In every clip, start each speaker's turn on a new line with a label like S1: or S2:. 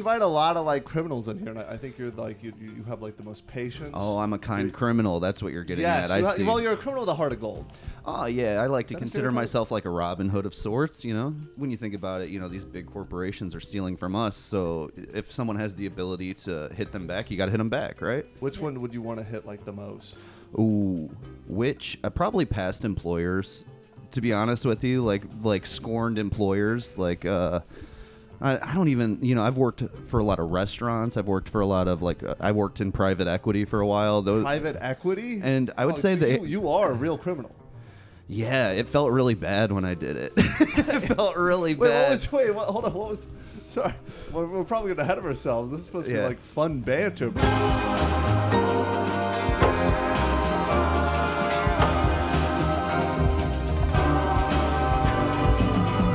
S1: invite a lot of like criminals in here, and I think you're like you have like the most patience.
S2: Oh, I'm a kind criminal. That's what you're getting at. I see.
S1: Well, you're a criminal with a heart of gold.
S2: Oh yeah, I like to consider myself like a Robin Hood of sorts. You know, when you think about it, you know these big corporations are stealing from us. So if someone has the ability to hit them back, you got to hit them back, right?
S1: Which one would you want to hit like the most?
S2: Ooh, probably past employers. To be honest with you, like scorned employers, like I don't even, you know, I've worked for a lot of restaurants. I've worked for a lot of I worked in private equity for a while.
S1: Private equity?
S2: And I would say that
S1: you are a real criminal.
S2: Yeah, it felt really bad when I did it. It felt really bad.
S1: Hold on. What was? Sorry, we're probably getting ahead of ourselves. This is supposed to be like fun banter.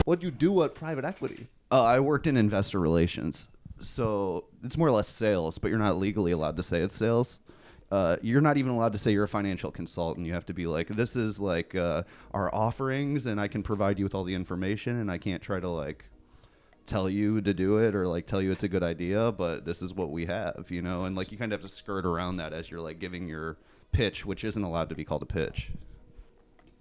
S1: What'd you do at private equity?
S2: I worked in investor relations. So it's more or less sales, but you're not legally allowed to say it's sales. You're not even allowed to say you're a financial consultant. You have to be like, this is like our offerings, and I can provide you with all the information, and I can't try to like tell you to do it or like tell you it's a good idea, but this is what we have, you know? And like you kind of have to skirt around that as you're like giving your pitch, which isn't allowed to be called a pitch.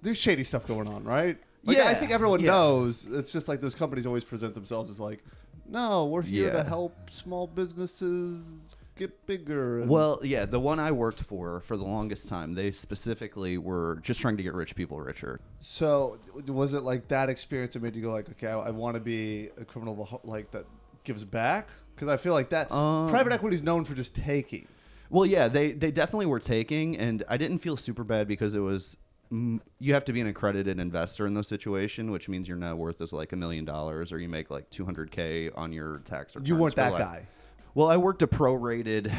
S1: There's shady stuff going on, right? Like, I think everyone knows. It's just like those companies always present themselves as like, no, we're here to help small businesses get bigger.
S2: Well, yeah, the one I worked for the longest time, they specifically were just trying to get rich people richer.
S1: So was it like that experience that made you go like, okay, I want to be a criminal like that gives back? Because I feel like that private equity is known for just taking.
S2: Well, yeah, they definitely were taking, and I didn't feel super bad because it was you have to be an accredited investor in those situations, which means your net worth is like $1 million or you make like $200K on your tax returns.
S1: You weren't that guy.
S2: Well, I worked a prorated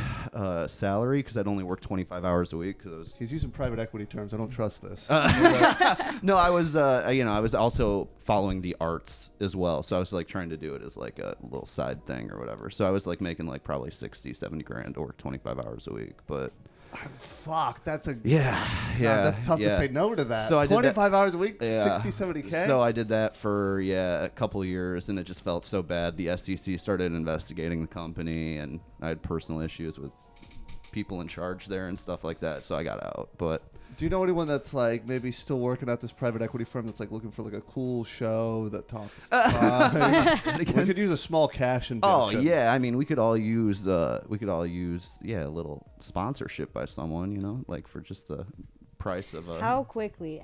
S2: salary because I'd only work 25 hours a week.
S1: He's using private equity terms. I don't trust this.
S2: No, I was, I was also following the arts as well. So I was like trying to do it as like a little side thing or whatever. So I was like making like probably 60, 70 grand to work 25 hours a week. But
S1: fuck, that's a
S2: that's
S1: tough to say no to that.
S2: So I did
S1: 25 hours a week, 60, 70K.
S2: So I did that for a couple of years, and it just felt so bad. The SEC started investigating the company, and I had personal issues with people in charge there and stuff like that. So I got out. But
S1: do you know anyone that's like maybe still working at this private equity firm that's like looking for like a cool show that talks? We could use a small cash injection.
S2: Oh yeah, I mean we could all use a little sponsorship by someone, you know, like for just the price of a.
S3: How quickly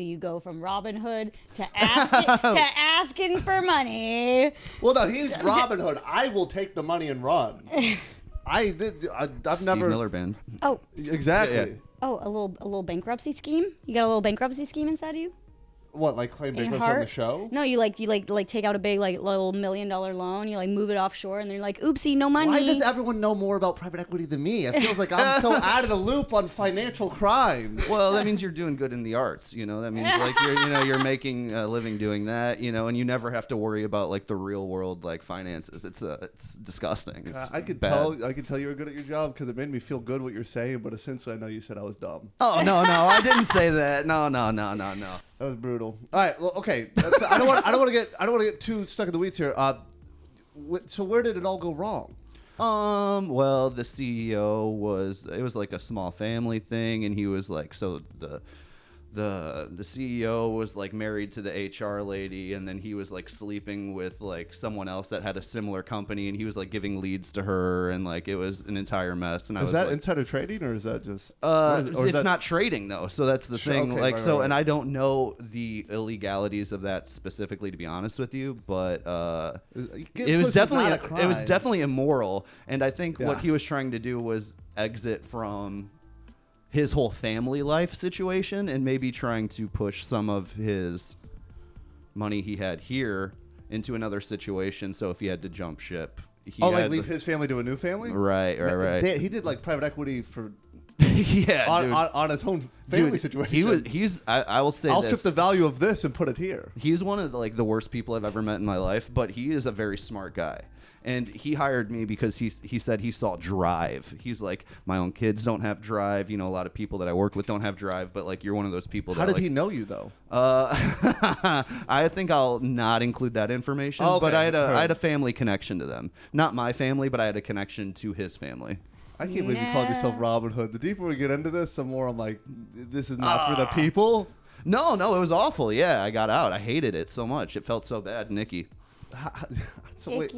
S3: you go from Robin Hood to asking for money.
S1: Well, no, he's Robin Hood. I will take the money and run. I've
S2: Steve
S1: never
S2: Miller Band.
S3: Oh,
S1: exactly.
S2: Yeah.
S3: Oh, a little bankruptcy scheme? You got a little bankruptcy scheme inside of you?
S1: What, like claim bankruptcy on the show?
S3: No, you take out a big like little $1 million loan, you like move it offshore, and then you're like, oopsie, no money.
S1: Why does everyone know more about private equity than me? It feels like I'm so out of the loop on financial crime.
S2: Well, that means you're doing good in the arts, you know. That means like you're making a living doing that, you know, and you never have to worry about like the real world like finances. It's disgusting.
S1: I could tell you were good at your job because it made me feel good what you're saying, but essentially I know you said I was dumb.
S2: Oh no, I didn't say that. No.
S1: That was brutal. All right, well, okay. I don't want to get too stuck in the weeds here. So where did it all go wrong?
S2: Well, the CEO was like a small family thing, and he was like, so the CEO was like married to the HR lady, and then he was like sleeping with like someone else that had a similar company, and he was like giving leads to her, and like it was an entire mess. And
S1: is that insider trading, or is that just?
S2: It's not trading though, so that's the thing.
S1: Okay,
S2: like
S1: right.
S2: And I don't know the illegalities of that specifically, to be honest with you, but it was definitely immoral, and I think what he was trying to do was exit from his whole family life situation and maybe trying to push some of his money he had here into another situation. So if he had to jump ship,
S1: leave his family to a new family?
S2: Right.
S1: He did like private equity for on his own family situation.
S2: I will say
S1: I'll strip the value of this and put it here.
S2: He's one of the worst people I've ever met in my life, but he is a very smart guy. And he hired me because he said he saw drive. He's like, my own kids don't have drive. You know, a lot of people that I work with don't have drive, but like you're one of those people.
S1: How
S2: that,
S1: did he know you though?
S2: I think I'll not include that information.
S1: Okay,
S2: but I had a family connection to them. Not my family, but I had a connection to his family.
S1: I can't believe you called yourself Robin Hood. The deeper we get into this, the more I'm like, this is not for the people.
S2: No, it was awful. Yeah, I got out. I hated it so much. It felt so bad, Nikki.
S1: So wait,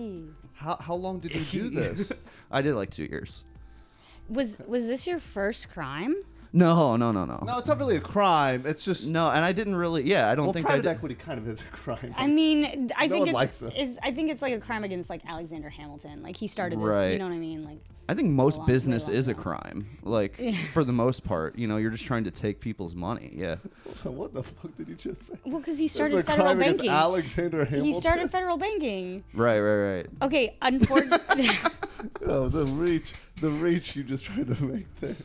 S1: how long did you do this?
S2: I did like 2 years.
S3: Was this your first crime?
S2: No.
S1: No, it's not really a crime. It's just
S2: no, and I didn't really. Yeah, I don't think
S1: private equity kind of is a crime.
S3: I mean, I think
S1: I
S3: think it's like a crime against like Alexander Hamilton. Like he started this.
S2: Right.
S3: You know what I mean? Like
S2: I think most
S3: way
S2: business
S3: long
S2: is a
S3: ago.
S2: crime. Like for the most part, you know, you're just trying to take people's money. Yeah.
S1: What the fuck did you just say?
S3: Well, because he
S1: There's
S3: started
S1: a
S3: federal
S1: crime against
S3: banking.
S1: Alexander Hamilton.
S3: He started federal banking.
S2: Right.
S3: Okay, unfortunately.
S1: Oh, the reach you just tried to make there.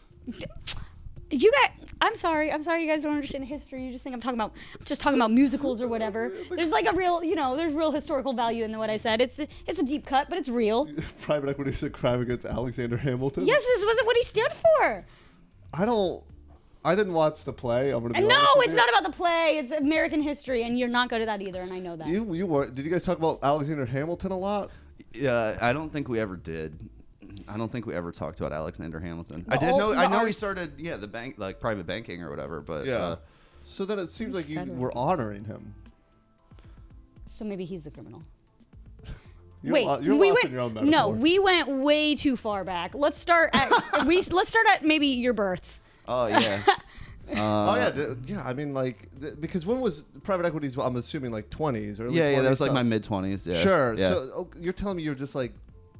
S3: You guys, I'm sorry you guys don't understand history. You just think I'm talking about musicals or whatever. There's like a real, there's real historical value in what I said. It's a deep cut, but it's real.
S1: Private equity is a crime against Alexander Hamilton?
S3: Yes, this wasn't what he stood for.
S1: I didn't watch the play. I'm gonna be
S3: And no,
S1: honest with
S3: it's
S1: you.
S3: not about the play. It's American history, and you're not good at that either, and I know that.
S1: You were. Did you guys talk about Alexander Hamilton a lot?
S2: Yeah, I don't think we ever did. I don't think we ever talked about Alexander Hamilton. I
S3: The
S2: know he
S3: arts.
S2: started the bank, like private banking or whatever, but
S1: Yeah. So then it seems like you were honoring him.
S3: So maybe he's the criminal.
S1: You're
S3: Wait,
S1: you're
S3: we
S1: lost
S3: went.
S1: in your own metaphor.
S3: No, we went way too far back. Let's start at let's start at maybe your birth.
S2: oh yeah.
S1: Oh yeah. I mean, like, because when was private equities? I'm assuming like 20s or
S2: Yeah, that was like
S1: stuff.
S2: my mid-20s. Yeah.
S1: Sure.
S2: Yeah.
S1: So you're telling me you're just like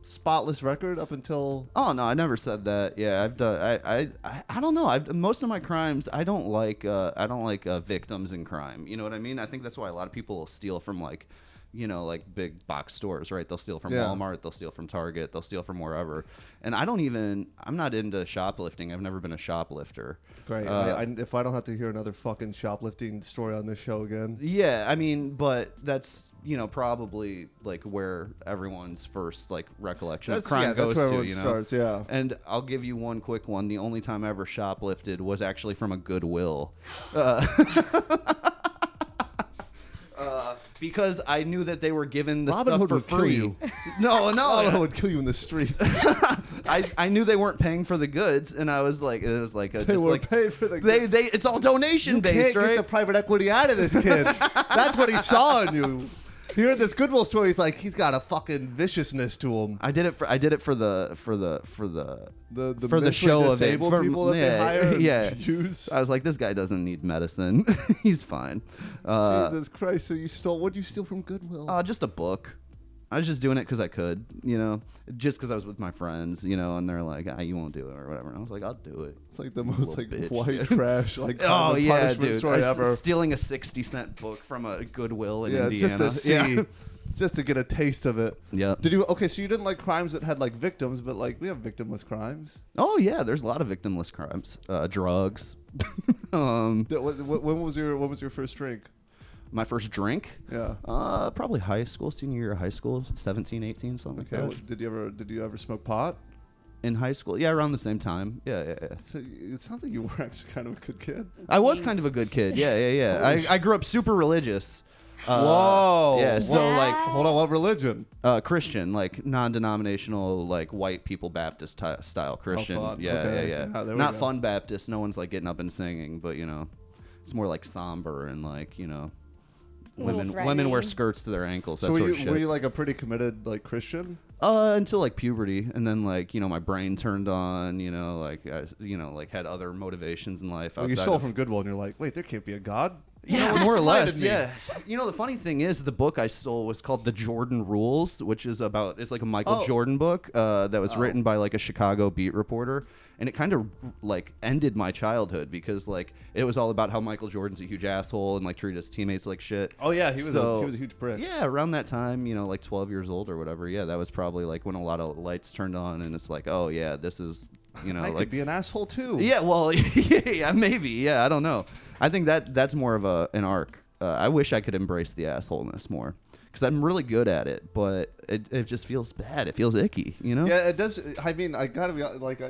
S1: spotless record up until?
S2: Oh no, I never said that. Yeah, I've done. I don't know. Most of my crimes, I don't like victims in crime. You know what I mean? I think that's why a lot of people steal from like big box stores, right? They'll steal from Walmart, they'll steal from Target, they'll steal from wherever. And I'm not into shoplifting. I've never been a shoplifter.
S1: Great. If I don't have to hear another fucking shoplifting story on this show again.
S2: Yeah, I mean, but that's probably like where everyone's first like recollection of crime goes
S1: that's where
S2: to.
S1: everyone starts, yeah.
S2: And I'll give you one quick one. The only time I ever shoplifted was actually from a Goodwill. Because I knew that they were given the
S1: Robin
S2: stuff
S1: Hood
S2: for
S1: would kill
S2: free.
S1: you.
S2: No,
S1: Robin Hood would kill you in the streets.
S2: I knew they weren't paying for the goods, and I was like, it was like
S1: They were paid for the goods.
S2: it's all donation based,
S1: Can't
S2: right?
S1: get the private equity out of this kid. That's what he saw in you. Hearing this Goodwill story, he's like, he's got a fucking viciousness to him.
S2: I did it for the
S1: The
S2: show of it.
S1: disabled people that they hire and use.
S2: I was like, this guy doesn't need medicine. He's fine.
S1: Jesus Christ! So you stole? What did you steal from Goodwill?
S2: Just a book. I was just doing it because I could, just because I was with my friends, and they're like, you won't do it or whatever. And I was like, I'll do it.
S1: It's like the most like
S2: bitch,
S1: white
S2: dude.
S1: trash like
S2: Oh yeah,
S1: punishment
S2: dude!
S1: story ever.
S2: Stealing a 60-cent book from a Goodwill in
S1: Yeah,
S2: Indiana.
S1: just to see, just to get a taste of it.
S2: Yeah.
S1: Did you? Okay, so you didn't like crimes that had like victims, but like we have victimless crimes.
S2: Oh yeah, there's a lot of victimless crimes. Drugs.
S1: When was your first drink?
S2: My first drink?
S1: Yeah.
S2: Probably high school, senior year of high school, 17, 18, something
S1: Okay.
S2: like that.
S1: Did you ever smoke pot?
S2: In high school? Yeah, around the same time. Yeah.
S1: So it sounds like you were actually kind of a good kid.
S2: I was kind of a good kid. Yeah. I grew up super religious.
S1: Whoa.
S2: Yeah, so
S3: Wow.
S2: like
S1: Hold on, what religion?
S2: Christian, like non-denominational, like white people Baptist style Christian.
S1: fun.
S2: Yeah,
S1: Okay.
S2: yeah.
S1: Yeah, there we
S2: Not
S1: go.
S2: fun Baptist. No one's like getting up and singing, but it's more like somber and like women wear
S3: threatening.
S2: skirts to their ankles. That
S1: So
S2: sort of shit.
S1: were you like a pretty committed like Christian?
S2: Until like puberty, and then like my brain turned on. I had other motivations in life.
S1: Like you
S2: outside
S1: stole
S2: of-
S1: from Goodwill, and you're like, wait, there can't be a God.
S2: Yeah,
S1: No one
S2: more or
S1: slighted
S2: less.
S1: me.
S2: Yeah. The funny thing is, the book I stole was called The Jordan Rules, which is it's like a Michael
S1: Oh.
S2: Jordan book that was written by like a Chicago beat reporter, and it kind of like ended my childhood because like it was all about how Michael Jordan's a huge asshole and like treated his teammates like shit.
S1: Oh yeah, he was a huge prick.
S2: Yeah, around that time, like 12 years old or whatever. Yeah, that was probably like when a lot of lights turned on, and it's like, oh yeah, this is
S1: I
S2: like
S1: could be an asshole too.
S2: yeah, well, yeah, maybe. Yeah, I don't know. I think that's more of an arc. I wish I could embrace the assholeness more because I'm really good at it, but it just feels bad. It feels icky, you know?
S1: Yeah, it does. I mean, I gotta be like,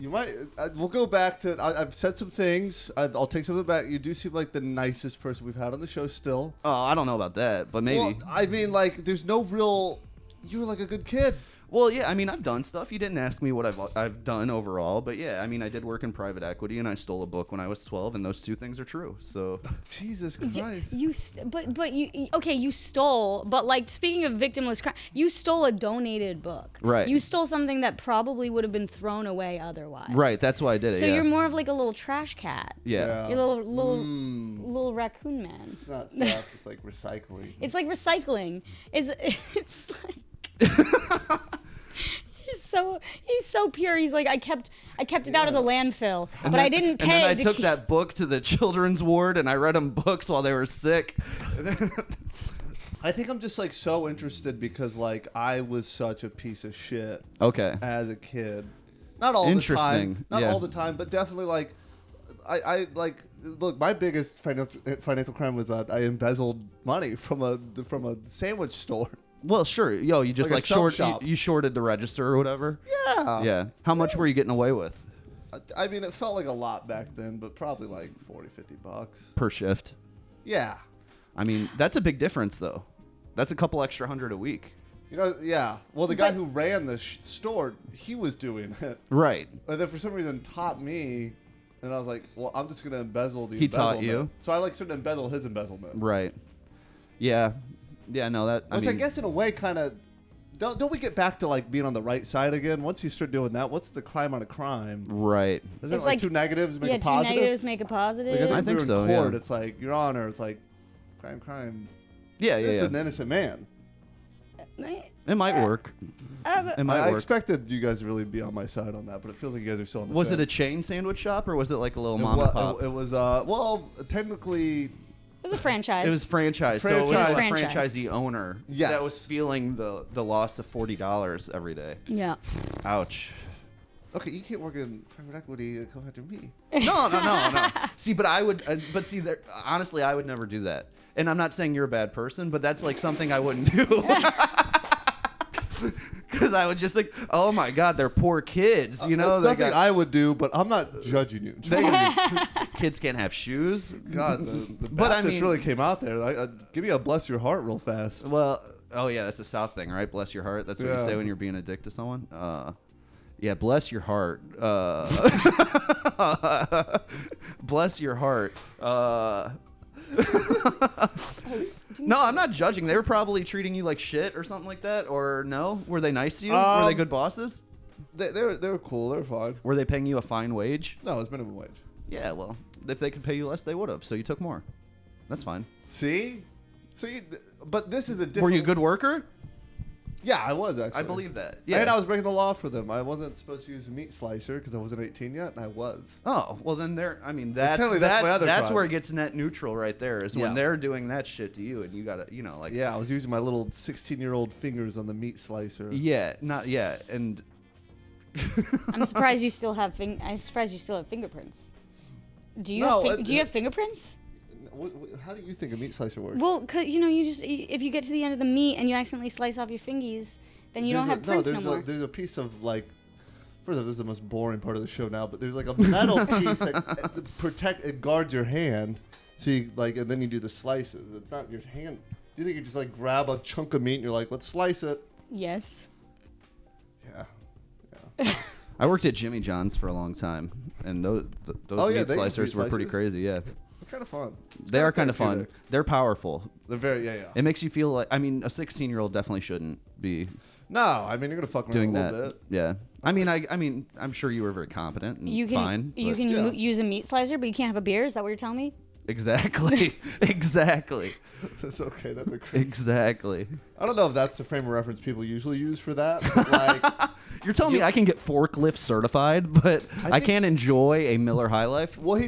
S1: you might. We'll go back to. I've said some things. I'll take some of them back. You do seem like the nicest person we've had on the show still.
S2: Oh, I don't know about that, but maybe.
S1: Well, I mean, like, there's no real. You were like a good kid.
S2: Well, yeah, I mean, I've done stuff. You didn't ask me what I've done overall, but yeah, I mean, I did work in private equity, and I stole a book when I was 12, and those two things are true. So,
S1: Jesus Christ.
S3: You stole, but like speaking of victimless crime, you stole a donated book.
S2: Right.
S3: You stole something that probably would have been thrown away otherwise.
S2: right, that's why I did it.
S3: So
S2: yeah.
S3: you're more of like a little trash cat.
S2: Yeah.
S3: You're a little raccoon man.
S1: It's not theft. It's like recycling.
S3: It's like recycling. It's like. He's so pure. He's like, I kept it out of the landfill, but I didn't pay.
S2: And then I took that book to the children's ward, and I read them books while they were sick.
S1: I think I'm just like so interested because like I was such a piece of shit.
S2: Okay.
S1: As a kid, not all the
S2: Interesting.
S1: time, not
S2: Yeah.
S1: all the time, but definitely like I like look. My biggest financial crime was that I embezzled money from a sandwich store.
S2: Well, sure. Yo, you just
S1: Like a shop.
S2: you shorted the register or whatever.
S1: Yeah.
S2: Yeah. How much were you getting away with
S1: I mean, it felt like a lot back then, but probably like $40-50
S2: per shift?
S1: Yeah.
S2: I mean, that's a big difference, though. That's a couple extra $100 a week.
S1: You know, yeah. Well, the guy who ran the store, he was doing it.
S2: Right.
S1: And then for some reason taught me, and I was like, well, I'm just going to embezzle the
S2: He
S1: embezzlement.
S2: taught you?
S1: So I like sort of embezzle his embezzlement.
S2: Right. Yeah. Yeah, no, that...
S1: Which I guess in a way kind of... Don't we get back to like being on the right side again? Once you start doing that, what's the crime on a crime?
S2: Right.
S1: Isn't
S3: It's
S1: it like
S3: like-
S1: two negatives make a
S3: two
S1: positive?
S3: negatives make a positive.
S1: Like,
S2: I think
S1: we were
S2: so,
S1: in court,
S2: yeah.
S1: it's like, Your Honor, it's like, crime.
S2: Yeah,
S1: This is
S2: yeah.
S1: an innocent man.
S2: It might work. It might
S1: I
S2: work.
S1: expected you guys to really be on my side on that, but it feels like you guys are still on the
S2: Was it a
S1: fence.
S2: chain sandwich shop, or was it like a little
S1: It
S2: mom
S1: wa-
S2: and pop?
S1: It was, well, technically...
S3: It was a franchise.
S2: It was franchise, so it was
S1: Franchise.
S2: a
S3: Franchise.
S2: franchisee owner
S1: Yes.
S2: that was feeling the loss of $40 every day.
S3: Yeah.
S2: Ouch.
S1: Okay, you can't work in private equity and come after me.
S2: No. See, but I would. Honestly, I would never do that. And I'm not saying you're a bad person, but that's like something I wouldn't do. Because I would just think, oh my God, they're poor kids. You know,
S1: That's nothing I would do, but I'm not judging you.
S2: kids can't have shoes.
S1: God, the
S2: But I
S1: Baptist
S2: mean-
S1: really came out there. Give me a bless your heart real fast.
S2: Well, oh yeah, that's the South thing, right? Bless your heart. That's what you
S1: Yeah.
S2: say when you're being a dick to someone. Yeah, bless your heart. Bless your heart. No, I'm not judging. They were probably treating you like shit or something like that. Or no? Were they nice to you? Were they good bosses?
S1: They were cool. They were fine.
S2: Were they paying you a fine wage?
S1: No, it was minimum wage.
S2: Yeah, well, if they could pay you less, they would have. So you took more. That's fine.
S1: See? But this is a different...
S2: Were you a good worker?
S1: Yeah, I was actually.
S2: I believe that. Yeah.
S1: And I was breaking the law for them. I wasn't supposed to use a meat slicer because I wasn't 18 yet, and I was.
S2: Oh, well then that's
S1: Technically, that's my other
S2: that's
S1: crime.
S2: where it gets net neutral right there is
S1: Yeah.
S2: when they're doing that shit to you and you gotta, like.
S1: Yeah, I was using my little 16-year-old fingers on the meat slicer.
S2: Yeah, and
S3: I'm surprised you still have fingerprints. Do you
S1: No,
S3: do you have fingerprints?
S1: How do you think a meat slicer works?
S3: Well, you just if you get to the end of the meat and you accidentally slice off your fingies, then you don't have prints no more.
S1: There's a piece of like, first of all, this is the most boring part of the show now, but there's like a metal piece that it guards your hand, so you and then you do the slices. It's not your hand. Do you think you just like grab a chunk of meat and you're like, let's slice it?
S3: Yes.
S1: Yeah.
S2: I worked at Jimmy John's for a long time, and those
S1: Oh, yeah,
S2: meat
S1: they use
S2: slicers
S1: meat
S2: were pretty
S1: slicers.
S2: crazy. Yeah,
S1: They're kind of fun.
S2: they are kind of fun.
S1: therapeutic.
S2: They're powerful.
S1: They're very
S2: It makes you feel like. I mean, a 16-year-old definitely shouldn't be
S1: No, I mean you're gonna fuck around
S2: doing
S1: a
S2: that.
S1: little bit.
S2: Yeah. I mean, I'm sure you were very competent and
S3: You can
S2: fine.
S3: you
S2: but-
S3: can
S1: Yeah.
S3: use a meat slicer, but you can't have a beer. Is that what you're telling me?
S2: Exactly. Exactly.
S1: That's okay. That's a crazy.
S2: Exactly.
S1: I don't know if that's the frame of reference people usually use for that. But like,
S2: You're telling me I can get forklift certified, but I
S1: think-
S2: can't enjoy a Miller High Life?
S1: well, he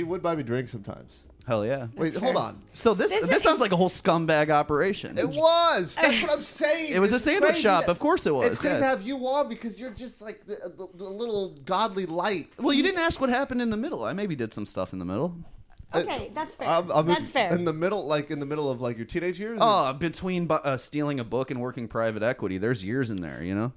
S1: would buy me drinks sometimes.
S2: Hell yeah.
S1: Wait,
S3: That's
S1: hold
S3: fair.
S1: on.
S2: So this
S3: This
S2: sounds like a whole scumbag operation.
S1: It was. That's what I'm saying.
S2: It was a
S1: It's
S2: sandwich
S1: crazy
S2: shop.
S1: that-
S2: Of course it was.
S1: It's great
S2: yeah.
S1: to have you on because you're just like the little godly light.
S2: Well, you didn't ask what happened in the middle. I maybe did some stuff in the middle.
S3: Okay, that's fair.
S1: That's
S3: fair.
S1: In the middle of like your teenage years.
S2: Oh, between stealing a book and working private equity, there's years in there, you know.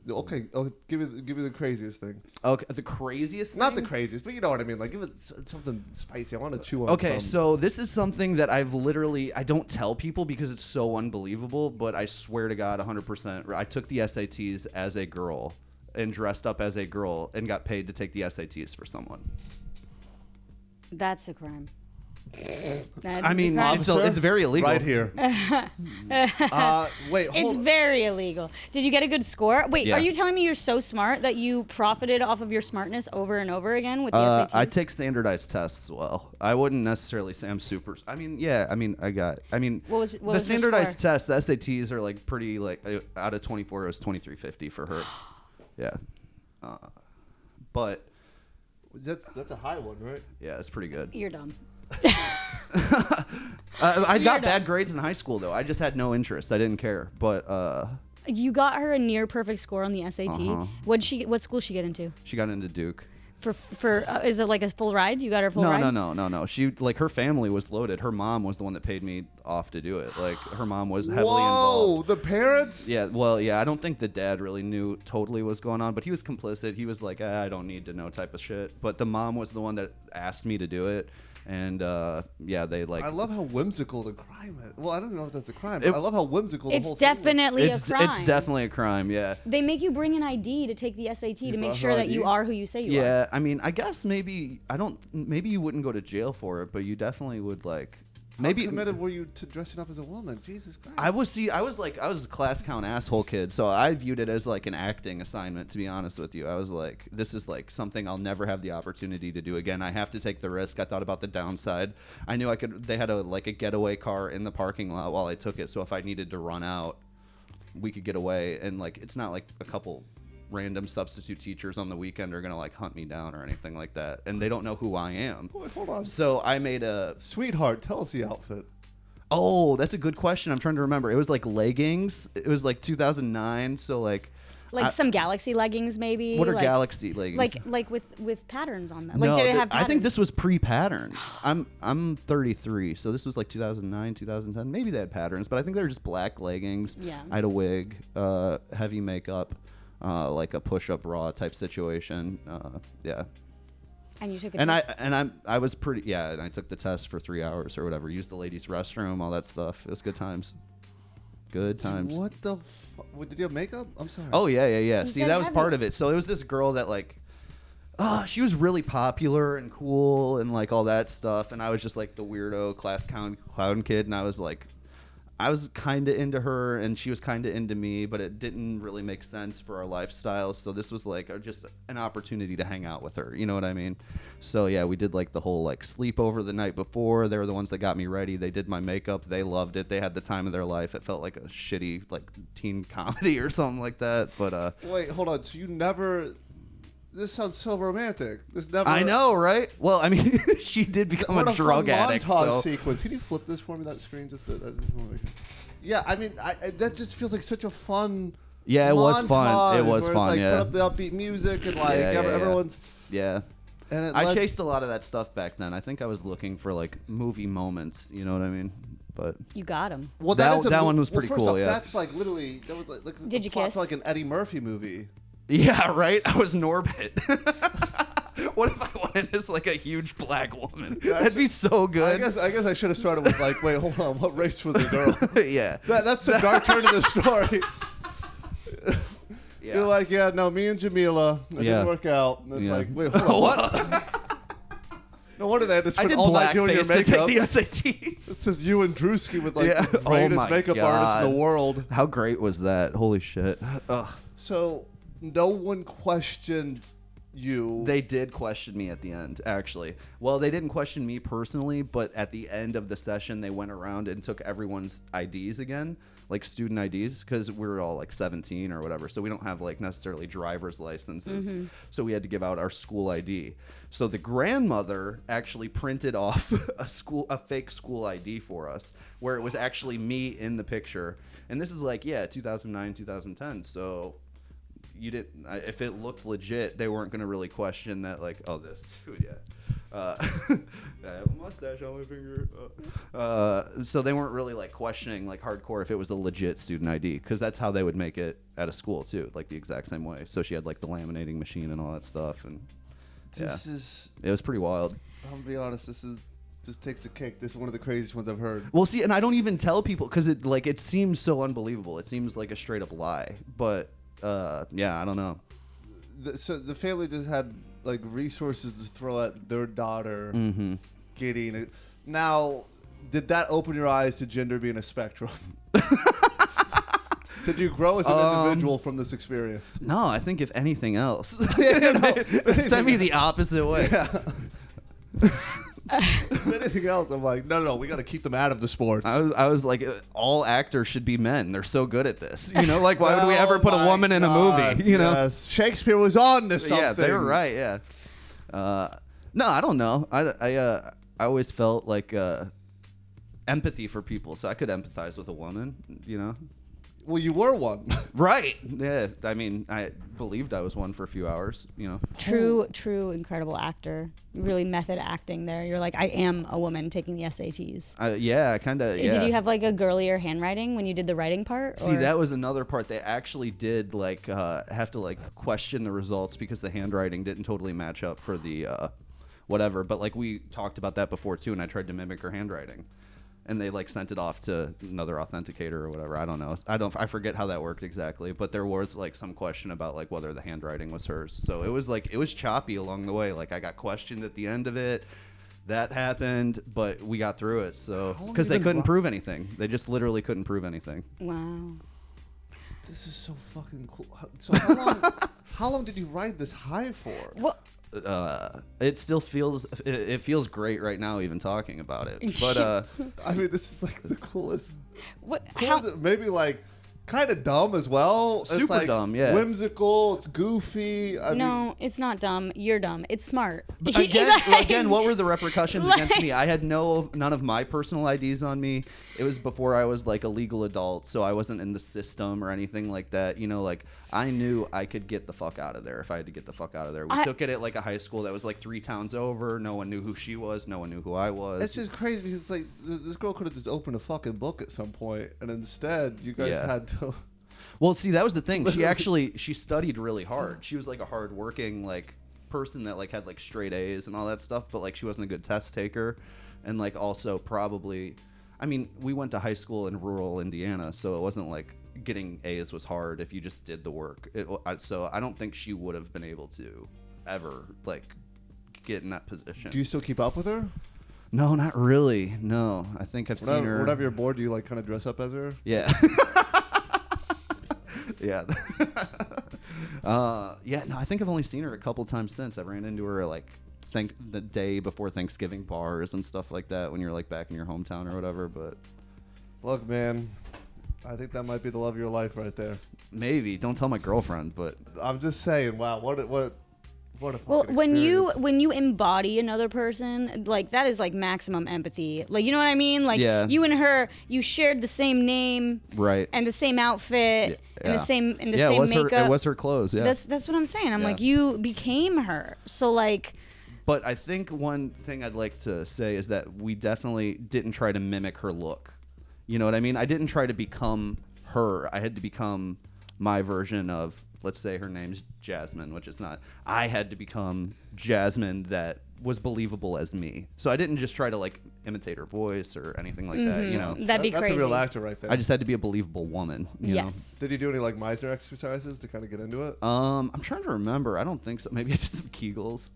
S1: Okay, give me the craziest thing.
S2: Okay, the craziest thing?
S1: Not the craziest, but you know what I mean. Like, give it something spicy. I want to chew on.
S2: Okay,
S1: some.
S2: so this is something that I don't tell people because it's so unbelievable, but I swear to God, 100%. I took the SATs as a girl and dressed up as a girl and got paid to take the SATs for someone.
S3: That's a crime.
S2: I mean, it's very illegal.
S1: Right here. Wait,
S3: it's very illegal. Did you get a good score? Wait,
S2: Yeah.
S3: Are you telling me you're so smart that you profited off of your smartness over and over again with the SATs?
S2: I take standardized tests as well. I wouldn't necessarily say I'm super. I mean, yeah. I mean,
S3: what was
S2: the
S3: your
S2: standardized
S3: score?
S2: tests. The SATs are like pretty like out of 24, it was 2350 for her. Yeah, but
S1: that's a high one, right?
S2: yeah, it's pretty good.
S3: You're dumb.
S2: I got bad grades in high school though. I just had no interest. I didn't care. But
S3: You got her a near perfect score on the SAT.
S2: Uh-huh.
S3: What school she get into?
S2: she got into Duke.
S3: For is it like a full ride? You got her full ride?
S2: No. She like her family was loaded. Her mom was the one that paid me off to do it. Like her mom was heavily involved.
S1: The parents?
S2: Yeah, well, yeah, I don't think the dad really knew totally what was going on, but he was complicit. He was like, I don't need to know type of shit. But the mom was the one that asked me to do it. And yeah, they like.
S1: I love how whimsical the crime is. Well, I don't know if that's a crime. But I love how whimsical the whole
S3: It's
S1: thing is.
S3: definitely a crime.
S2: It's definitely a crime. Yeah.
S3: They make you bring an ID to take the SAT to make sure that you
S1: ID?
S3: are who you say you are.
S2: Yeah, I mean, I guess maybe maybe you wouldn't go to jail for it, but you definitely would like. Maybe
S1: How committed were you to dressing up as a woman? Jesus Christ.
S2: I was a class count asshole kid, so I viewed it as like an acting assignment. To be honest with you, I was like, this is like something I'll never have the opportunity to do again. I have to take the risk. I thought about the downside. I knew I could. They had a getaway car in the parking lot while I took it, so if I needed to run out, we could get away. And like, it's not like a couple random substitute teachers on the weekend are gonna like hunt me down or anything like that, and they don't know who I am.
S1: Wait, hold on.
S2: So I made a.
S1: Sweetheart, tell us the outfit.
S2: Oh, that's a good question. I'm trying to remember. It was like leggings. It was like 2009. So like
S3: some Galaxy leggings, maybe.
S2: What are
S3: like,
S2: Galaxy leggings?
S3: Like with patterns on them.
S2: No,
S3: Like, did it have
S2: I
S3: patterns?
S2: think this was pre-pattern. I'm 33, so this was like 2009, 2010. Maybe they had patterns, but I think they were just black leggings.
S3: Yeah.
S2: I had a wig, heavy makeup, like a push-up bra type situation. Yeah.
S3: And you took a
S2: And
S3: test.
S2: I was pretty, yeah, and I took the test for 3 hours or whatever. Used the ladies' restroom, all that stuff. It was good times. Good times.
S1: What the did you have makeup? I'm sorry.
S2: Oh yeah.
S3: You
S2: See,
S3: said
S2: that was
S3: heavy.
S2: part of it. So it was this girl that like, she was really popular and cool and like all that stuff, and I was just like the weirdo class clown kid, and I was kind of into her, and she was kind of into me, but it didn't really make sense for our lifestyles. So this was like just an opportunity to hang out with her. You know what I mean? So yeah, we did like the whole like sleepover the night before. They were the ones that got me ready. They did my makeup. They loved it. They had the time of their life. It felt like a shitty like teen comedy or something like that. But
S1: Wait, hold on. So you never. This sounds so romantic. This never.
S2: I know, right? Well, I mean, she did become
S1: What
S2: a drug
S1: fun
S2: addict.
S1: montage
S2: So.
S1: sequence. Can you flip this for me? That screen Yeah, I mean, that just feels like such a fun.
S2: Yeah, it was fun.
S1: montage
S2: It was
S1: where
S2: fun.
S1: It's like
S2: Yeah.
S1: put up the upbeat music and like
S2: Yeah,
S1: everyone's.
S2: Yeah.
S1: And it
S2: I
S1: led-
S2: chased a lot of that stuff back then. I think I was looking for like movie moments. You know what I mean? But
S3: You got him.
S1: Well,
S2: That-
S1: is a
S2: that
S1: mo-
S2: one was
S1: well,
S2: pretty
S1: first
S2: cool,
S1: off,
S2: yeah.
S1: That's like literally. That was like
S3: Did
S1: the
S3: you
S1: plot
S3: kiss?
S1: to like an Eddie Murphy movie.
S2: yeah, right. I was Norbit. What if I went as like a huge black woman? That'd be so good.
S1: I guess I should have started with like, wait, hold on, what race was the girl?
S2: Yeah.
S1: That's the dark turn of the story.
S2: Yeah.
S1: You're like, yeah, no, me and Jamila, it
S2: Yeah.
S1: didn't work out. And it's
S2: Yeah.
S1: like, wait, hold on, what? No wonder they had to
S2: I
S1: spend
S2: did
S1: all night doing your
S2: blackface to
S1: makeup.
S2: take the SATs.
S1: It's just you and Drewski with like
S2: Yeah.
S1: the
S2: Oh
S1: greatest
S2: my
S1: makeup artist in the
S2: God.
S1: world.
S2: How great was that? Holy shit. Ugh.
S1: So no one questioned you.
S2: They did question me at the end, actually. Well, they didn't question me personally, but at the end of the session, they went around and took everyone's IDs again, like student IDs, because we were all like 17 or whatever. So we don't have like necessarily driver's licenses. So we had to give out our school ID. So the grandmother actually printed off a fake school ID for us, where it was actually me in the picture. And this is like, 2009, 2010. So you didn't. If it looked legit, they weren't going to really question that. Like, oh, this dude, yeah. I have a mustache on my finger. So they weren't really like questioning like hardcore if it was a legit student ID, because that's how they would make it at a school too, like the exact same way. So she had like the laminating machine and all that stuff, and it was pretty wild.
S1: I'm gonna be honest. This takes a cake. This is one of the craziest ones I've heard.
S2: Well, see, and I don't even tell people because it seems so unbelievable. It seems like a straight up lie. But I don't know.
S1: So the family just had like resources to throw at their daughter getting it. Now, did that open your eyes to gender being a spectrum? Did you grow as an individual from this experience?
S2: No, I think if anything else, they sent me the opposite way.
S1: Yeah. If anything else, I'm like, no, we got to keep them out of the sports.
S2: I was like, all actors should be men. They're so good at this. You know, like, why would we ever put a woman in a movie? You know,
S1: Shakespeare was on to something.
S2: Yeah, they were right. Yeah. No, I don't know. I always felt like empathy for people, so I could empathize with a woman. You know.
S1: Well, you were one.
S2: Right. Yeah. I mean, I believed I was one for a few hours, you know.
S3: True, incredible actor. Really method acting there. You're like, I am a woman taking the SATs.
S2: Yeah, kind of. Yeah.
S3: Did you have like a girlier handwriting when you did the writing part?
S2: See, that was another part. They actually did like have to like question the results because the handwriting didn't totally match up for the whatever. But like we talked about that before too, and I tried to mimic her handwriting. And they like sent it off to another authenticator or whatever. I don't know. I forget how that worked exactly, but there was like some question about like whether the handwriting was hers. So it was choppy along the way. Like I got questioned at the end of it. That happened, but we got through it. So because they couldn't prove anything. They just literally couldn't prove anything.
S3: Wow.
S1: This is so fucking cool. So how long did you ride this high for?
S3: What?
S2: It still feels great right now even talking about it, but
S1: I mean, this is like the coolest.
S3: What?
S1: Maybe like kind of dumb as well.
S2: Super
S1: it's like
S2: dumb, yeah.
S1: Whimsical. It's goofy. I mean,
S3: it's not dumb. You're dumb. It's smart.
S2: Again, what were the repercussions against me? I had none of my personal IDs on me. It was before I was like a legal adult, so I wasn't in the system or anything like that. You know, like I knew I could get the fuck out of there if I had to get the fuck out of there. We took it at like a high school that was like 3 towns over. No one knew who she was. No one knew who I was.
S1: It's just crazy because it's like this girl could have just opened a fucking book at some point, and instead you guys had to.
S2: Well, see, that was the thing. She studied really hard. She was like a hard-working like person that like had like straight A's and all that stuff, but like she wasn't a good test taker, and like also probably, I mean, we went to high school in rural Indiana, so it wasn't like getting A's was hard if you just did the work. So I don't think she would have been able to ever like get in that position.
S1: Do you still keep up with her?
S2: No, not really. No, I think I've seen her.
S1: Whenever you're bored, do you like kind of dress up as her?
S2: Yeah. Yeah. No, I think I've only seen her a couple times since. I ran into her like the day before Thanksgiving bars and stuff like that when you're like back in your hometown or whatever. But
S1: look, man, I think that might be the love of your life right there.
S2: Maybe. Don't tell my girlfriend, but
S1: I'm just saying. Wow, what a fucking
S3: when
S1: experience.
S3: when you embody another person, like that is like maximum empathy. Like, you know what I mean? Like you and her, you shared the same name,
S2: right,
S3: and the same outfit, and the same makeup.
S2: It was her clothes. Yeah,
S3: that's what I'm saying. I'm like, you became her. So like.
S2: But I think one thing I'd like to say is that we definitely didn't try to mimic her look. You know what I mean? I didn't try to become her. I had to become my version of. Let's say her name's Jasmine, which is not. I had to become Jasmine that was believable as me. So I didn't just try to like imitate her voice or anything like that. You know,
S3: that'd be crazy.
S1: That's a real actor right there.
S2: I just had to be a believable woman. You know?
S1: Did you do any like Meisner exercises to kind of get into it?
S2: I'm trying to remember. I don't think so. Maybe I did some Kegels.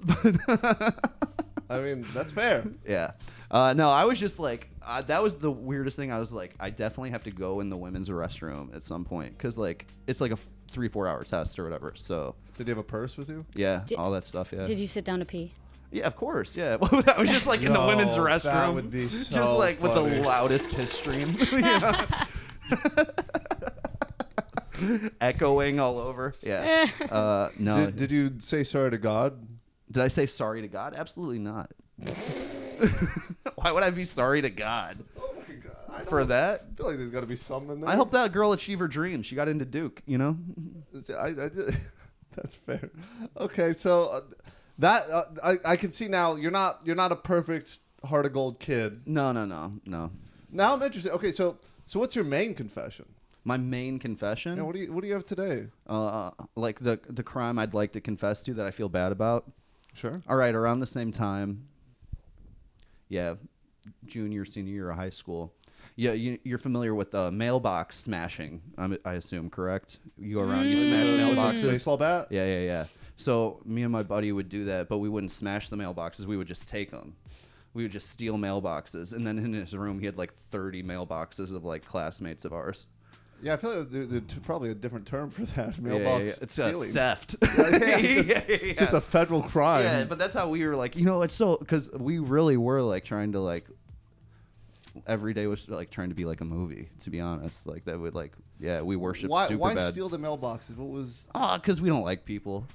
S1: I mean, that's fair.
S2: Yeah. No, I was just like, that was the weirdest thing. I was like, I definitely have to go in the women's restroom at some point because like it's like a 3-4 hour test or whatever. So
S1: did you have a purse with you?
S2: Yeah, all that stuff. Yeah.
S3: Did you sit down to pee?
S2: Yeah, of course. Yeah. I was just like in the women's restroom.
S1: That would be so
S2: just like
S1: funny.
S2: with the loudest piss stream. Echoing all over. Yeah. No.
S1: Did you say sorry to God?
S2: Did I say sorry to God? Absolutely not. Why would I be sorry to God?
S1: Oh my God.
S2: For that?
S1: I feel like there's got to be something there.
S2: I hope that girl achieve her dream. She got into Duke, you know?
S1: I did. That's fair. Okay, so That I can see now. You're not a perfect heart of gold kid.
S2: No.
S1: Now I'm interested. Okay, so what's your main confession?
S2: My main confession?
S1: Yeah, what do you have today?
S2: Like the crime I'd like to confess to that I feel bad about.
S1: Sure.
S2: All right, around the same time. Yeah, junior, senior year of high school. Yeah, you're familiar with mailbox smashing, I assume, correct? You go around, you smash mailboxes.
S1: Baseball bat?
S2: Yeah. So me and my buddy would do that, but we wouldn't smash the mailboxes. We would just take them. We would just steal mailboxes. And then in his room, he had like 30 mailboxes of like classmates of ours.
S1: Yeah, I feel like there's probably a different term for that. Mailbox
S2: yeah. It's
S1: stealing.
S2: theft.
S1: It's just a federal crime.
S2: Yeah, but that's how we were like, it's so, because we really were like trying to like, every day was like trying to be like a movie, to be honest. Like that would like, we worship super
S1: why
S2: bad.
S1: Steal the mailboxes? What was?
S2: Because we don't like people.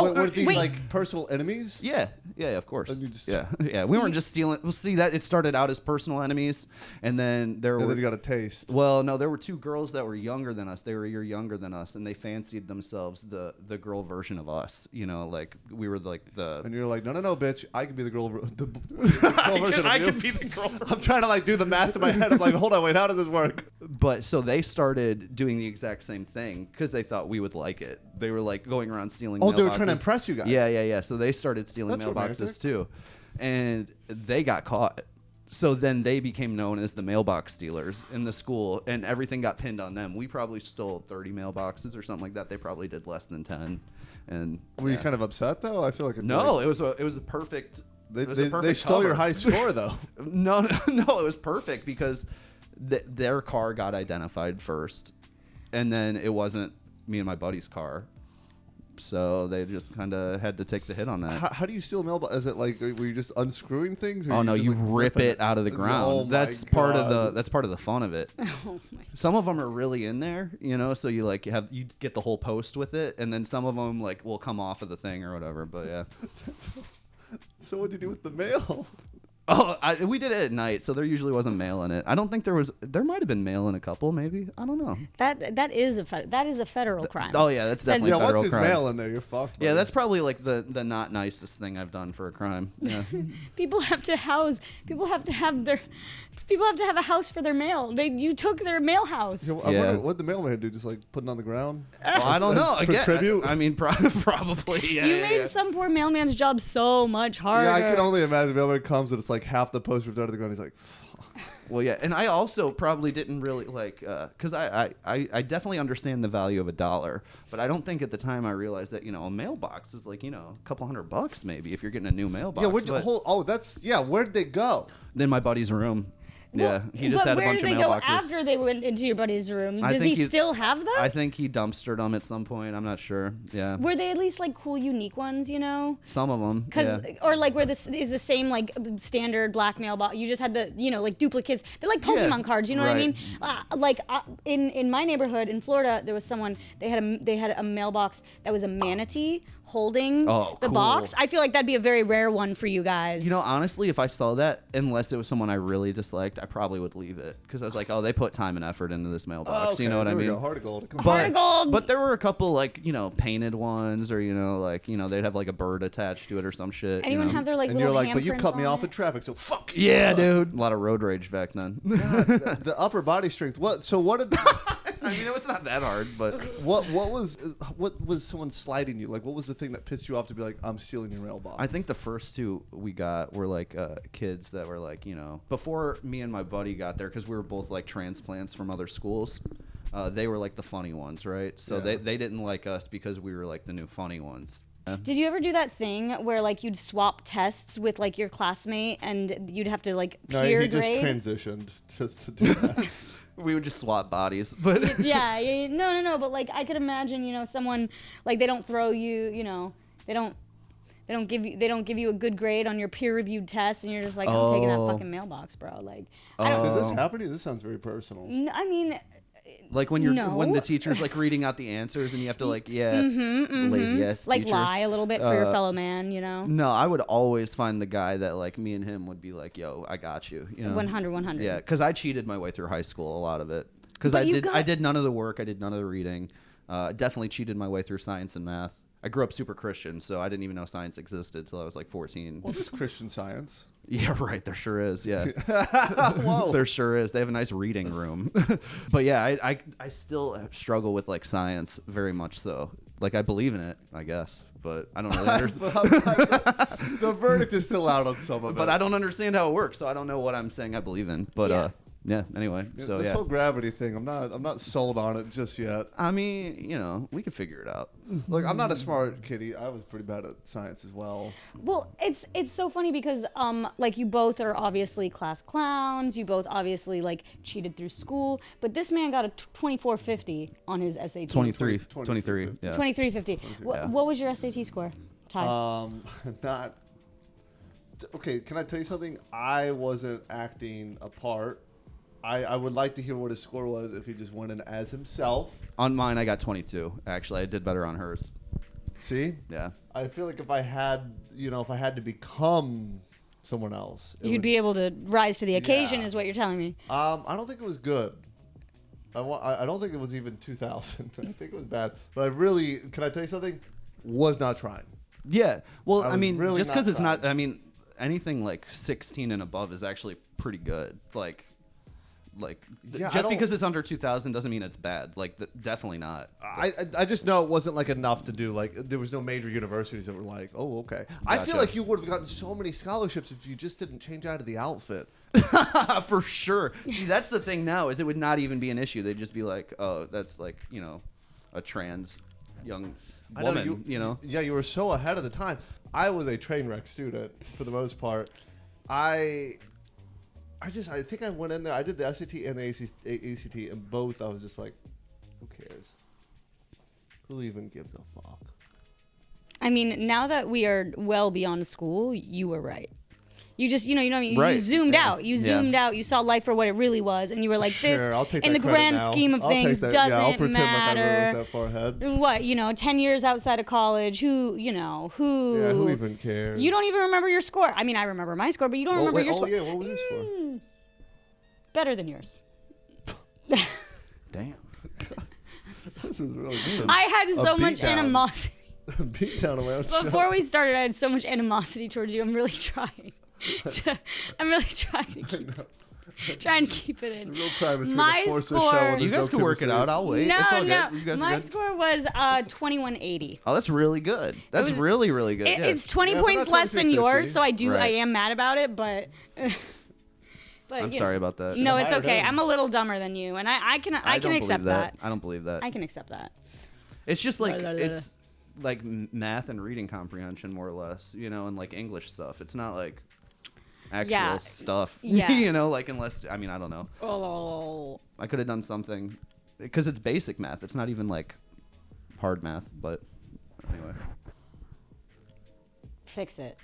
S1: Were these
S3: wait.
S1: like personal enemies?
S2: Yeah, of course.
S1: And you just-
S2: Yeah. We weren't just stealing. Well, see that it started out as personal enemies, and then there
S1: And
S2: were.
S1: then you got a taste.
S2: Well, no, there were two girls that were younger than us. They were a year younger than us, and they fancied themselves the girl version of us. Like we were like the.
S1: And you're like, no, bitch. I can be the girl. The girl version of you.
S2: be the girl.
S1: I'm trying to like do the math in my head. I'm like, hold on, wait, how does this work?
S2: But so they started doing the exact same thing because they thought we would like it. They were like going around stealing.
S1: Oh,
S2: mailboxes.
S1: they were trying to impress you guys.
S2: Yeah. So they started stealing
S1: That's
S2: mailboxes
S1: romantic.
S2: too, and they got caught. So then they became known as the mailbox stealers in the school, and everything got pinned on them. We probably stole 30 mailboxes or something like that. They probably did less than 10. And
S1: Were you kind of upset though? I feel like
S2: no, it was a perfect.
S1: They
S2: perfect
S1: stole your
S2: cover.
S1: high score though.
S2: No, it was perfect because their car got identified first, and then it wasn't me and my buddy's car. So they just kind of had to take the hit on that.
S1: How do you steal a mailbox? Is it like were you just unscrewing things? Or
S2: Oh no,
S1: just,
S2: you
S1: like,
S2: rip
S1: ripping
S2: it out of the ground.
S1: Oh, my
S2: That's part of
S1: God.
S2: that's part of the fun of it.
S3: Oh my.
S2: Some of them are really in there, so you like you get the whole post with it, and then some of them like will come off of the thing or whatever. But yeah.
S1: So what did you do with the mail?
S2: Oh, we did it at night, so there usually wasn't mail in it. I don't think there was. There might have been mail in a couple, maybe. I don't know.
S3: That is a federal crime.
S2: Oh yeah, that's definitely
S1: Yeah,
S2: federal
S1: once
S2: crime.
S1: there's mail in there, you're fucked.
S2: Yeah,
S1: buddy.
S2: that's probably like the not nicest thing I've done for a crime. Yeah.
S3: People have to have a house for their mail. You took their mail house.
S1: Yeah, I
S2: Yeah.
S1: wonder, what'd the mailman do? Just like put it on the ground?
S2: Well, I don't know.
S1: For tribute?
S2: I mean, probably. Yeah.
S3: You made some poor mailman's job so much harder.
S1: Yeah, I can only imagine the mailman comes and it's like half the post ripped out of the ground. He's like,
S2: Well, yeah, and I also probably didn't really like because I definitely understand the value of $1, but I don't think at the time I realized that a mailbox is like a couple $100 maybe if you're getting a new mailbox.
S1: yeah, where'd you
S2: But
S1: where'd they go?
S2: then my buddy's room.
S3: Well,
S2: Yeah, he just
S3: but
S2: had a
S3: where
S2: bunch
S3: did
S2: of
S3: they go
S2: mailboxes.
S3: after they went into your buddy's room?
S2: I
S3: Does
S2: think
S3: he
S2: he's-
S3: still have them?
S2: I think he dumpstered them at some point. I'm not sure. Yeah,
S3: Were they at least like cool, unique ones?
S2: some of them.
S3: Because
S2: Yeah.
S3: or like where this is the same like standard black mailbox. You just had the like duplicates. They're like Pokemon
S2: Yeah,
S3: cards. You know what I
S2: right.
S3: mean? In my neighborhood in Florida, there was someone they had a mailbox that was a manatee holding
S2: Oh,
S3: the
S2: cool.
S3: box. I feel like that'd be a very rare one for you guys.
S2: Honestly, if I saw that, unless it was someone I really disliked, I probably would leave it because I was like, oh, they put time and effort into this mailbox.
S1: Okay,
S2: You know what I
S1: there we
S2: mean?
S1: go, heart of gold. Come on.
S3: Heart of gold.
S2: But there were a couple like painted ones, or they'd have like a bird attached to it or some shit.
S3: Anyone have their like
S1: And
S3: little
S1: you're like, but you
S3: handprints
S1: cut me
S3: on
S1: off
S3: it?
S1: in traffic, so fuck you.
S2: Yeah, dude. A lot of road rage back then.
S1: the upper body strength. What? So what did?
S2: I mean, it was not that hard, but
S1: what was someone sliding you? Like, what was the thing that pissed you off to be like, I'm stealing your mailbox?
S2: I think the first two we got were like kids that were like, before me and my buddy got there, because we were both like transplants from other schools. They were like the funny ones, right? So
S1: Yeah.
S2: they didn't like us because we were like the new funny ones.
S3: Did you ever do that thing where like you'd swap tests with like your classmate and you'd have to like
S1: no,
S3: peer
S1: he just
S3: grade?
S1: transitioned just to do that.
S2: We would just swap bodies, but
S3: yeah, no, but like I could imagine, someone like they don't throw you, they don't give you a good grade on your peer-reviewed test, and you're just like, I'm taking that fucking mailbox, bro. Like, I don't.
S1: Did this happen to you? This sounds very personal.
S3: I mean,
S2: like when when the teacher's like reading out the answers and you have to like lazy ass
S3: like
S2: teachers.
S3: lie a little bit for your fellow man,
S2: No, I would always find the guy that like me and him would be like, yo, I got you.
S3: 100.
S2: Yeah, because I cheated my way through high school, a lot of it. Because
S3: But
S2: I did none of the work, I did none of the reading. Definitely cheated my way through science and math. I grew up super Christian, so I didn't even know science existed till I was like 14.
S1: Well, there's Christian Science.
S2: Yeah, right. There sure is. Yeah.
S1: Whoa.
S2: There sure is. They have a nice reading room. But yeah, I still struggle with like science very much so. Like I believe in it, I guess, but I don't really understand.
S1: The verdict is still out on some of it.
S2: But I don't understand how it works, so I don't know what I'm saying I believe in. But yeah. Anyway, so
S1: this
S2: yeah.
S1: whole gravity thing, I'm not sold on it just yet.
S2: I mean, we can figure it out.
S1: Look, I'm not a smart kitty. I was pretty bad at science as well.
S3: Well, it's so funny because like you both are obviously class clowns. You both obviously like cheated through school, but this man got a 2450 on his SAT.
S2: 23.
S1: 23.
S2: Yeah.
S3: 2350. What was your SAT score? Ty?
S1: Not. Okay, can I tell you something? I wasn't acting a part. I would like to hear what his score was if he just went in as himself.
S2: On mine, I got 22. Actually, I did better on hers.
S1: See?
S2: Yeah.
S1: I feel like if I had to become someone else,
S3: You'd be able to rise to the occasion, is what you're telling me.
S1: I don't think it was good. I don't think it was even 2000. I think it was bad. But I really, can I tell you something? Was not trying.
S2: Yeah. Well, I
S1: was
S2: mean,
S1: really
S2: just because
S1: not
S2: it's not,
S1: trying.
S2: I mean, anything like 16 and above is actually pretty good.
S1: Yeah,
S2: just because it's under 2000 doesn't mean it's bad. Definitely not.
S1: I just know it wasn't like enough to do. Like there was no major universities that were like, oh, okay. I feel
S2: Gotcha.
S1: like you would have gotten so many scholarships if you just didn't change out of the outfit.
S2: For sure. See, that's the thing now is it would not even be an issue. They'd just be like, oh, that's like, a trans young woman,
S1: Yeah, you were so ahead of the time. I was a train wreck student for the most part. I think I went in there. I did the SAT and the ACT, and both I was just like, who cares? Who even gives a fuck?
S3: I mean, now that we are well beyond school, you were right. You just,
S2: Right.
S3: you zoomed
S2: Yeah.
S3: out. You zoomed out. You saw life for what it really was, and you were like, "This,
S1: Sure, I'll take
S3: in
S1: that
S3: the
S1: credit
S3: grand
S1: now.
S3: scheme of
S1: I'll take
S3: things,
S1: that.
S3: doesn't
S1: Yeah, I'll pretend
S3: matter."
S1: like I really looked that far ahead.
S3: What 10 years outside of college? Who?
S1: Yeah, who even cares?
S3: You don't even remember your score. I mean, I remember my score, but you don't remember your score.
S1: Oh yeah, what was your score?
S3: Better than yours.
S2: Damn.
S1: This is really good.
S3: I had so
S1: A
S3: much
S1: beatdown.
S3: animosity.
S1: Beat down around.
S3: Before we started, I had so much animosity towards you. I'm really trying. Trying to keep it in.
S1: The real crime is
S3: My
S1: trying to force
S3: score-
S1: a show when
S2: You
S1: there's
S2: guys
S1: no
S2: can work it
S1: chemistry.
S2: out. I'll wait.
S3: No,
S2: It's all
S3: no.
S2: good. You guys are
S3: My
S2: good.
S3: score was 2180.
S2: Oh, that's really good. That's
S3: was-
S2: really, really good.
S3: It,
S2: yeah.
S3: It's 20
S1: Yeah, but
S3: points
S1: not
S3: less than
S1: 2350.
S3: yours, so I
S2: Right.
S3: am mad about it, but. But
S2: I'm
S3: you
S2: sorry
S3: know.
S2: about that.
S3: No, it's
S1: hired
S3: okay.
S1: him.
S3: I'm a little dumber than you, and I can
S2: don't
S3: accept
S2: believe
S3: that.
S2: I don't believe that.
S3: I can accept that.
S2: It's just like
S3: La, la, la.
S2: it's like math and reading comprehension more or less, and like English stuff. It's not like actual
S3: Yeah.
S2: stuff.
S3: Yeah.
S2: Unless I don't know.
S3: Oh.
S2: I could have done something because it's basic math. It's not even like hard math, but anyway.
S3: Fix it.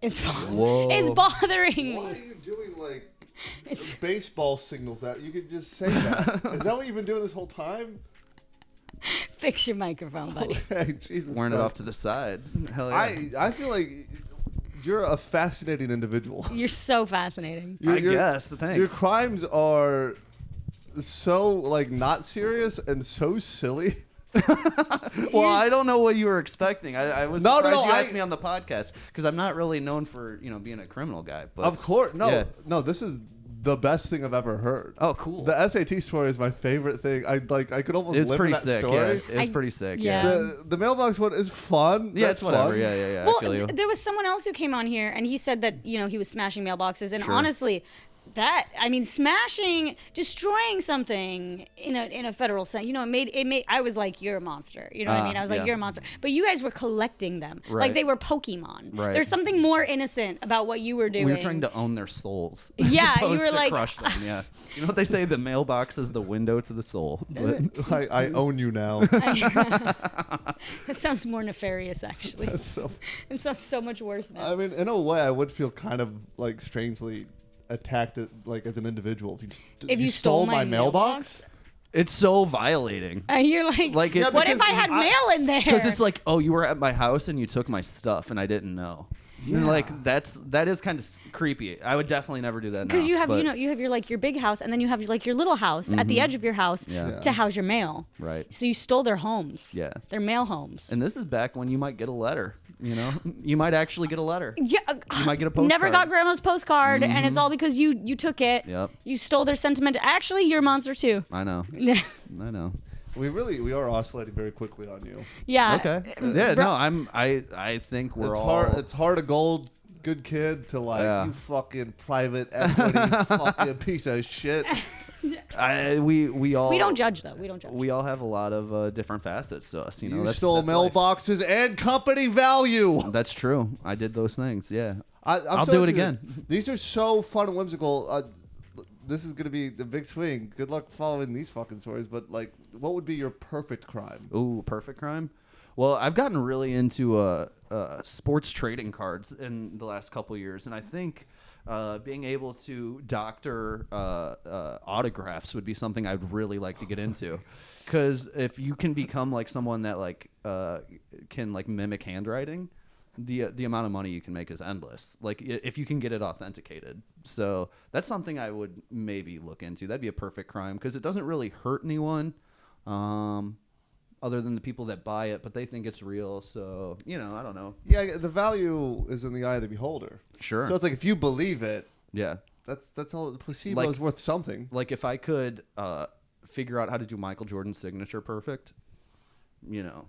S3: It's
S2: Whoa.
S3: it's bothering
S1: Why are
S3: me.
S1: you doing like
S3: It's
S1: baseball signals that? You could just say that. Is that what you've been doing this whole time?
S3: fix your microphone, buddy.
S1: Okay, Jesus
S2: Wearing it
S1: Christ.
S2: off to the side. Hell yeah.
S1: I feel like you're a fascinating individual.
S3: You're so fascinating.
S2: I guess. Thanks.
S1: Your crimes are so like not serious and so silly.
S2: Well, I don't know what you were expecting. I was
S1: No,
S2: surprised
S1: no,
S2: you
S1: I-
S2: asked me on the podcast because I'm not really known for being a criminal guy. But
S1: Of course,
S2: Yeah.
S1: no. This is the best thing I've ever heard.
S2: Oh, cool.
S1: The SAT story is my favorite thing. I could almost
S2: It's
S1: live
S2: pretty
S1: in that
S2: sick.
S1: story.
S2: Yeah, it's
S3: I-
S2: pretty sick.
S3: yeah.
S2: Yeah.
S1: The mailbox one is fun.
S2: Yeah,
S1: That's
S2: it's whatever.
S1: fun.
S2: Yeah.
S3: Well,
S2: I feel you.
S3: there was someone else who came on here, and he said that he was smashing mailboxes, and
S2: Sure.
S3: honestly, smashing, destroying something in a federal sense, it made. I was like, you're a monster. You know what I mean? I was like,
S2: yeah.
S3: you're a monster. But you guys were collecting them, like
S2: Right.
S3: they were Pokemon.
S2: Right.
S3: There's something more innocent about what you were doing.
S2: We were trying to own their souls.
S3: Yeah,
S2: as
S3: you
S2: opposed
S3: were
S2: to
S3: like-
S2: crush them. Yeah. You know what they say? The mailbox is the window to the soul. But
S1: I own you now.
S3: That sounds more nefarious, actually.
S1: That's so,
S3: It sounds so much worse now.
S1: I mean, in a way, I would feel kind of like strangely attacked like as an individual
S3: If you stole my
S1: mailbox.
S2: it's so violating.
S3: You're like,
S2: Like
S1: Yeah,
S2: it,
S3: what if
S1: because
S3: I had
S1: I-
S3: mail in there?
S2: because it's like, oh, you were at my house and you took my stuff and I didn't know. And, like that is kind of creepy. I would definitely never do that.
S3: Because you have
S2: but,
S3: you have your big house, and then you have like your little house at the edge of your house to house your mail.
S2: Right.
S3: So you stole their homes.
S2: Yeah.
S3: Their mail homes.
S2: And this is back when you might get a letter. You know, you might actually get a letter.
S3: Yeah.
S2: You might get a postcard.
S3: Never got grandma's postcard, and it's all because you took it.
S2: Yep.
S3: You stole their sentiment. Actually, you're a monster too.
S2: I know. I know.
S1: We are oscillating very quickly on you.
S3: Yeah.
S2: Okay. Yeah. No. I think we're
S1: It's heart of gold, good kid to like you fucking private equity fucking piece of shit.
S2: We all.
S3: We don't judge though. We don't judge.
S2: We all have a lot of different facets to us. You know,
S1: You
S2: that's
S1: stole mailboxes and company value.
S2: That's true. I did those things. Yeah.
S1: I'll
S2: do it again.
S1: These are so fun and whimsical. This is going to be the big swing. Good luck following these fucking stories. But like, what would be your perfect crime?
S2: Ooh, perfect crime. Well, I've gotten really into sports trading cards in the last couple years, and I think being able to doctor autographs would be something I'd really like to get into. Because if you can become like someone that like can like mimic handwriting, the amount of money you can make is endless. Like if you can get it authenticated. So that's something I would maybe look into. That'd be a perfect crime because it doesn't really hurt anyone. Other than the people that buy it, but they think it's real. So, you know, I don't know.
S1: Yeah, the value is in the eye of the beholder.
S2: Sure.
S1: So it's like if you believe it,
S2: yeah,
S1: that's all. The placebo is worth something.
S2: Like if I could figure out how to do Michael Jordan's signature perfect, you know.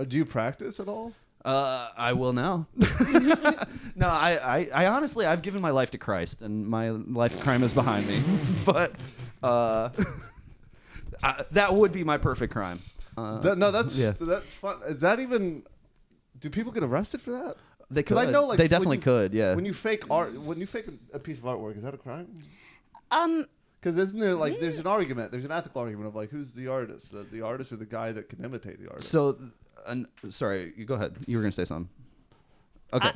S1: Do you practice at all?
S2: I will now. No, I honestly, I've given my life to Christ, and my life crime is behind me. But that would be my perfect crime.
S1: That's fun. Is that even? Do people get arrested for that?
S2: They could.
S1: I know, like,
S2: they definitely could. Yeah.
S1: When you fake art, when you fake a piece of artwork, is that a crime? Because isn't there like there's an argument, there's an ethical argument of like who's the artist, the artist or the guy that can imitate the artist?
S2: So, sorry, you go ahead. You were gonna say something. Okay.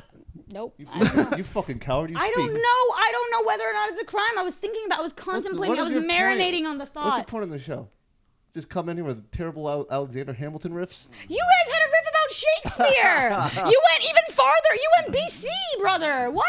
S3: Nope.
S1: You fucking coward.
S3: I don't know. I don't know whether or not it's a crime. I was thinking about. I was contemplating. I was marinating on the thought.
S1: What's the point of the show? Just come in here with terrible Alexander Hamilton riffs?
S3: You guys had a riff about Shakespeare. You went even farther. You went BC, brother. What?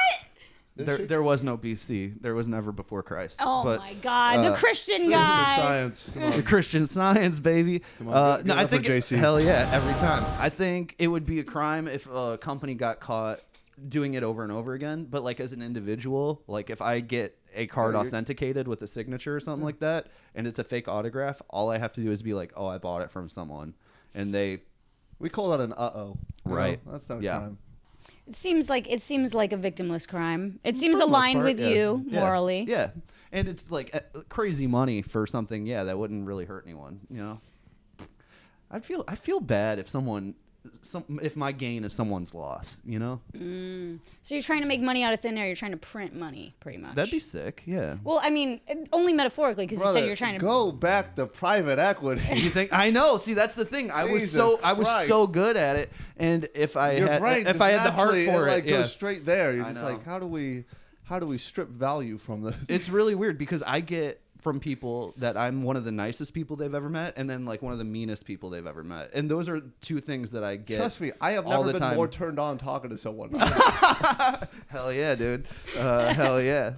S2: There was no BC. There was never before Christ.
S3: Oh my God, the Christian guy.
S1: Science. Come on.
S2: The Christian Science, baby.
S1: Come on,
S2: no, I think
S1: JC.
S2: hell yeah, every time. I think it would be a crime if a company got caught doing it over and over again. But like as an individual, like if I get a card authenticated with a signature or something like that, and it's a fake autograph, all I have to do is be like, oh, I bought it from someone, and
S1: we call that an right? That's not a crime.
S3: It seems like a victimless crime. It seems aligned with you morally.
S2: Yeah, and it's like crazy money for something. Yeah, that wouldn't really hurt anyone. You know, I feel bad if my gain is someone's loss. You know.
S3: So you're trying to make money out of thin air. You're trying to print money, pretty much.
S2: That'd be sick. Yeah.
S3: Well, I mean, only metaphorically, because you said you're trying to
S1: go back to private equity.
S2: You think? I know. See, that's the thing. I was so good at it, and if I had the heart for it,
S1: goes straight there. You're just like, how do we strip value from this?
S2: It's really weird because I get from people that I'm one of the nicest people they've ever met, and then like one of the meanest people they've ever met, and those are two things that I get.
S1: Trust me, I have never been more turned on talking to someone.
S2: Hell yeah, dude. Hell yeah.